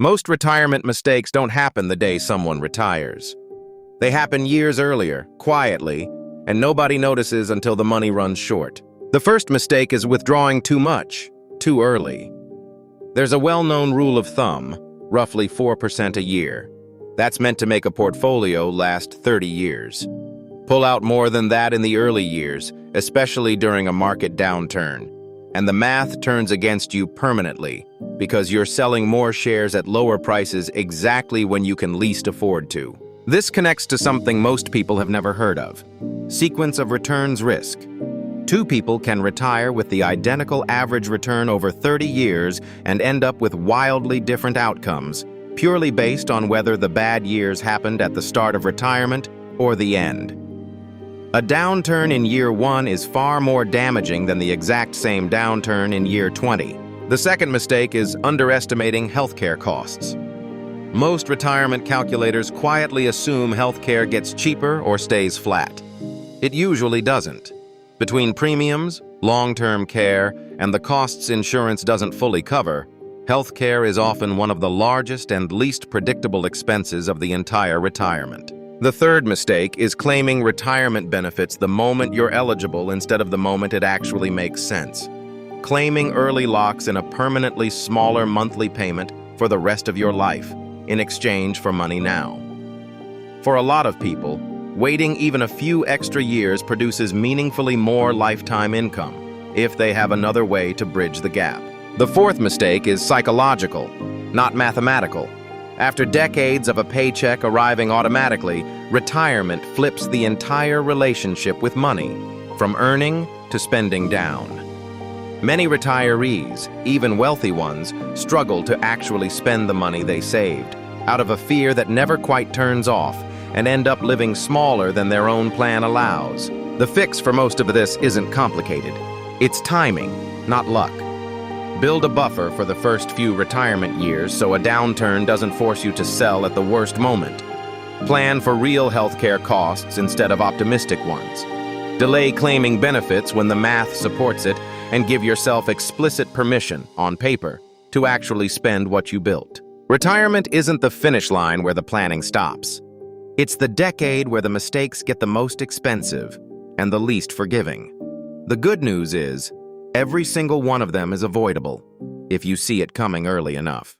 Most retirement mistakes don't happen the day someone retires. They happen years earlier, quietly, and nobody notices until the money runs short. The first mistake is withdrawing too much, too early. There's a well-known rule of thumb, roughly 4% a year. That's meant to make a portfolio last 30 years. Pull out more than that in the early years, especially during a market downturn, and the math turns against you permanently because you're selling more shares at lower prices exactly when you can least afford to. This connects to something most people have never heard of: sequence of returns risk. Two people can retire with the identical average return over 30 years and end up with wildly different outcomes, purely based on whether the bad years happened at the start of retirement or the end. A downturn in year 1 is far more damaging than the exact same downturn in year 20. The second mistake is underestimating healthcare costs. Most retirement calculators quietly assume healthcare gets cheaper or stays flat. It usually doesn't. Between premiums, long-term care, and the costs insurance doesn't fully cover, healthcare is often one of the largest and least predictable expenses of the entire retirement. The third mistake is claiming retirement benefits the moment you're eligible instead of the moment it actually makes sense. Claiming early locks in a permanently smaller monthly payment for the rest of your life, in exchange for money now. For a lot of people, waiting even a few extra years produces meaningfully more lifetime income, if they have another way to bridge the gap. The fourth mistake is psychological, not mathematical. After decades of a paycheck arriving automatically, retirement flips the entire relationship with money, from earning to spending down. Many retirees, even wealthy ones, struggle to actually spend the money they saved, out of a fear that never quite turns off, and end up living smaller than their own plan allows. The fix for most of this isn't complicated. It's timing, not luck. Build a buffer for the first few retirement years so a downturn doesn't force you to sell at the worst moment. Plan for real healthcare costs instead of optimistic ones. Delay claiming benefits when the math supports it, and give yourself explicit permission, on paper, to actually spend what you built. Retirement isn't the finish line where the planning stops. It's the decade where the mistakes get the most expensive and the least forgiving. The good news is, every single one of them is avoidable if you see it coming early enough.